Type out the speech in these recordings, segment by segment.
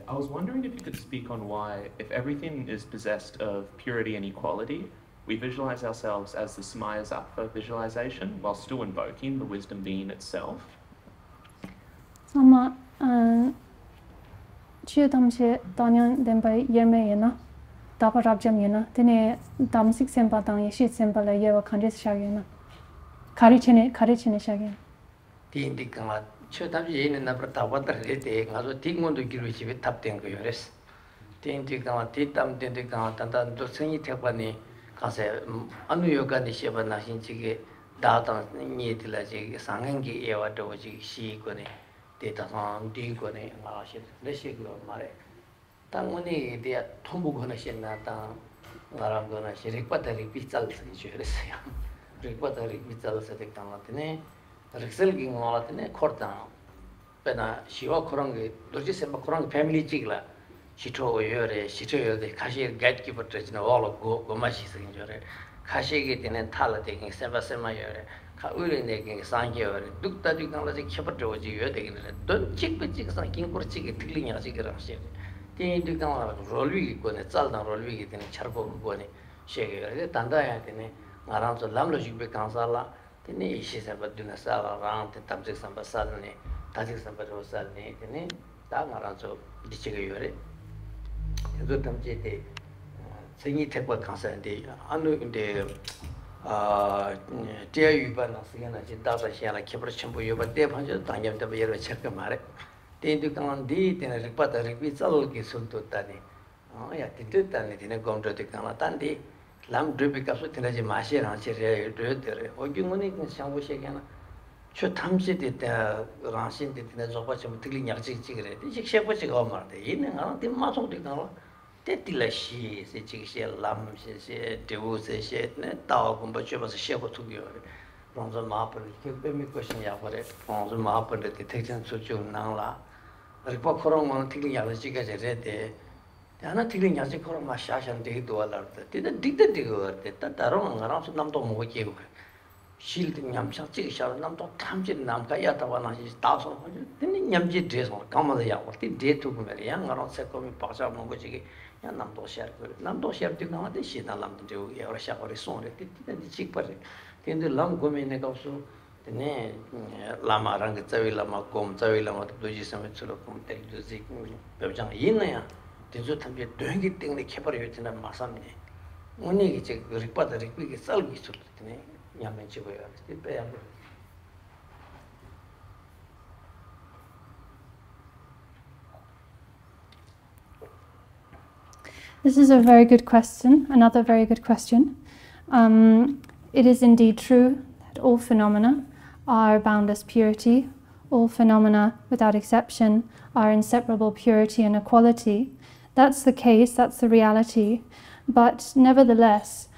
I was wondering if you could speak on why, if everything is possessed of purity and equality, we visualize ourselves as the Vajrasattva visualization while still invoking the wisdom being itself. Sama Chiyotamche Danyan Demba Yerme Yena, Dapa Rabjam Yena, Dene Damsik Sempa Dang Yeshe Sempa La Yewa Kandis Shagena. Karichene Shagena. Dindikama, Chiyotamche Yena Nabrata Water Rete, Nazo Tingon to Giruchi with Tapten Gures. Dindikama, Titam Dindikama, Tantan, Dosini Tapani, Kase, Anu Yoga Nisheba Nashinchige, Datan Nitilaji, Sangangi Ewa Doji, Shigone. Data on Digone, Leshiglo Mare. Tangoni, they are Tombugona Shenata, Maragona, Shiripatari Pizzals in Jerusalem. Ripatari Pizzals at the Camatine, Rexelging Malatine, Cortan. Pena, Shiva Korangi, Dorje Korang family Jigla. She told the cashier gatekeeper to all of Gomashis in Jore. Kashi getting and Tala taking Sempa Semayore. Kaulinaking Sanjor, Dukta Dukanasi Chapatroji, don't check with chicks and king for chicken, killing a cigarette. Then you can Rolvi, Gone, Saldan Rolvi, and Charco Gone, Shaker, Tandayatine, around the Lamloji Becansala, the Yeshe about Dunasala around the Tamsis and Basalne, Tajis and Barosalne, the name, Damaranzo, the Chigayore. The Tamjete, Singing Tepa Consent, the Anu the dear Yuban, Data Shana, Kipper Champu, but they punch Tanya the Beer Chekamare. Then you can deed and a report repeats all Gisunto Tani. Oh, yeah, the Tutani in a gum to the Kanatandi, Lam Dripikas with Tinaji Mashi and Chariot, or you money in Shamu Shagana. Should Tamsi did Ransin did in a Zopacham Tilling Yachi cigarette. She shepherd's gomar, the in and out the muscle to go. She said, Lam, she said, Devu, she dog, but she was a shepherd to be from the map. Give me question for it from the map and the detection to Nala. Report Koron taking Yalajiga read there. They are not taking Yazikoron Mashash and they do a lot. Didn't dig the digger, that Taron around Namto Moki. Shielding Yamcha, Namto Tamjin Namkayatawana is 1,000. Then Yamji dress or come the hour. They did to me young around Secomi Pasha Mogoji. Namdo share did not the shit alarm to do or shower is on it. The cheap party. Then the long gomen also the name Lama Rangazavi Lama Com, Zavi Lama, Dudjom, Sulocom, Teljuzik, Belgian Yina. The Zutam doing it in the Chariot in the Masami. Only report the repeat itself is to Yamachi. This is a very good question, another very good question. It is indeed true that all phenomena are boundless purity. All phenomena, without exception, are inseparable purity and equality. That's the case, that's the reality. But nevertheless,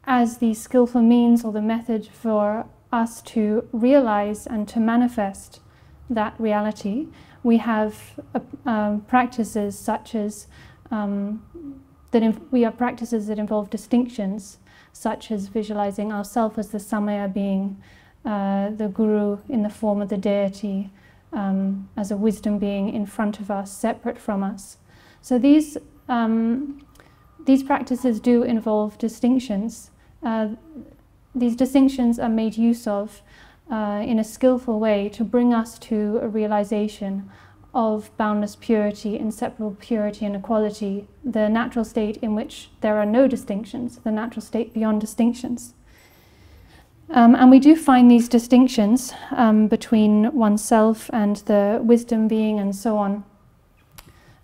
as the skillful means or the method for us to realize and to manifest that reality, we have practices such as we have practices that involve distinctions, such as visualizing ourselves as the Samaya being, the Guru in the form of the deity, as a wisdom being in front of us, separate from us. So these practices do involve distinctions. These distinctions are made use of in a skillful way to bring us to a realization of boundless purity, inseparable purity and equality, the natural state in which there are no distinctions, the natural state beyond distinctions. And we do find these distinctions between oneself and the wisdom being and so on.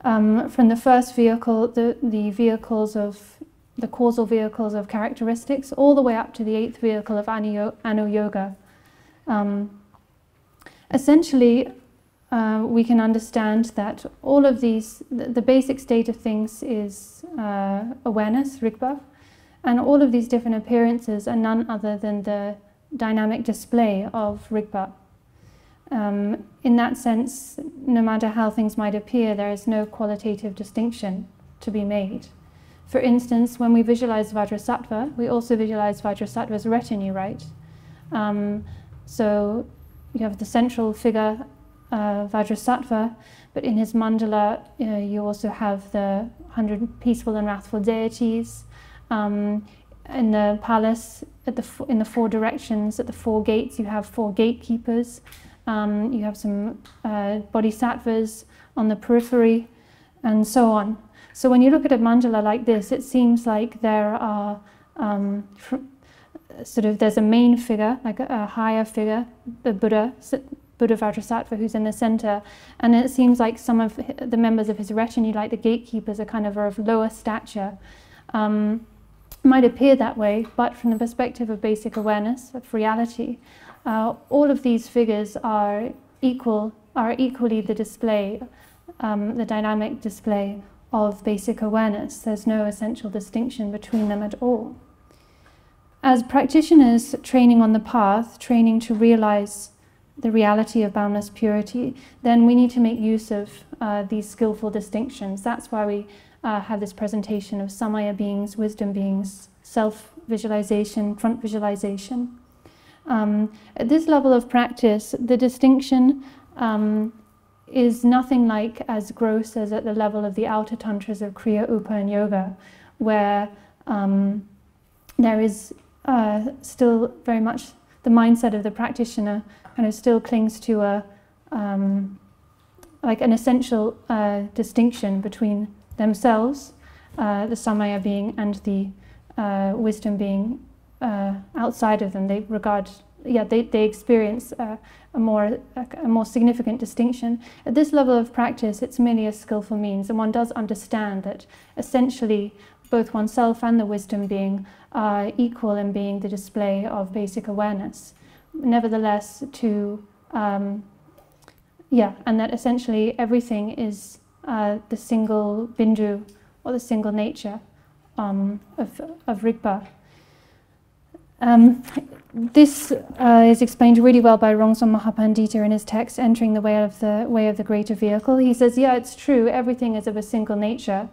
From the first vehicle, the vehicles of the causal vehicles of characteristics, all the way up to the 8th vehicle of Anu Yoga. Essentially, we can understand that all of these, the basic state of things is awareness, Rigpa, and all of these different appearances are none other than the dynamic display of Rigpa. In that sense, no matter how things might appear, there is no qualitative distinction to be made. For instance, when we visualize Vajrasattva, we also visualize Vajrasattva's retinue, right? So you have the central figure Vajrasattva, but in his mandala you also have the 100 peaceful and wrathful deities. In the palace, in the 4 directions, at the 4 gates, you have 4 gatekeepers. You have some bodhisattvas on the periphery, and so on. So when you look at a mandala like this, it seems like there are there's a main figure, like a higher figure, the Buddha Vajrasattva, who's in the center, and it seems like some of the members of his retinue, like the gatekeepers, are kind of lower stature. Might appear that way, but from the perspective of basic awareness, of reality, all of these figures are equally the display, the dynamic display of basic awareness. There's no essential distinction between them at all. As practitioners training on the path, training to realize the reality of boundless purity, then we need to make use of these skillful distinctions. That's why we have this presentation of samaya beings, wisdom beings, self-visualization, front visualization. At this level of practice, the distinction is nothing like as gross as at the level of the outer tantras of Kriya, Upa and Yoga, where there is still very much the mindset of the practitioner kind of still clings to like an essential distinction between themselves, the samaya being, and the wisdom being outside of them. They regard, they experience a more significant distinction. At this level of practice, it's merely a skillful means, and one does understand that essentially both oneself and the wisdom being are equal in being the display of basic awareness. Nevertheless, and that essentially everything is the single bindu, or the single nature of Rigpa. This is explained really well by Rongson Mahapandita in his text, Entering the Way of the Greater Vehicle. He says, yeah, it's true, everything is of a single nature,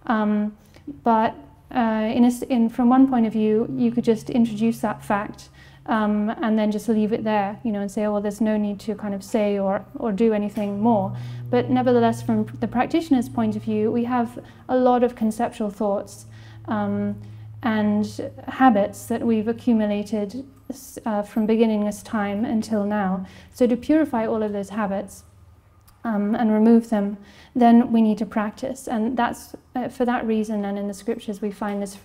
but from one point of view, you could just introduce that fact and then just leave it there, and say, oh, well, there's no need to kind of say or do anything more. But nevertheless, from the practitioner's point of view, we have a lot of conceptual thoughts and habits that we've accumulated from beginningless time until now. So to purify all of those habits and remove them, then we need to practice. And that's for that reason, and in the scriptures we find this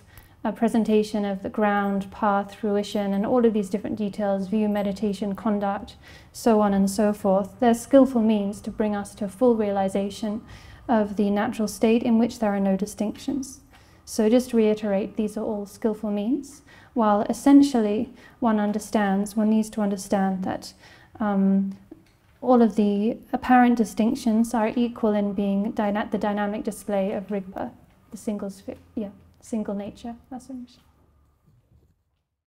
presentation of the ground, path, fruition, and all of these different details, view, meditation, conduct, so on and so forth. They're skillful means to bring us to full realization of the natural state in which there are no distinctions. So just to reiterate, these are all skillful means, while essentially one needs to understand that all of the apparent distinctions are equal in being the dynamic display of Rigpa, the single nature. That's what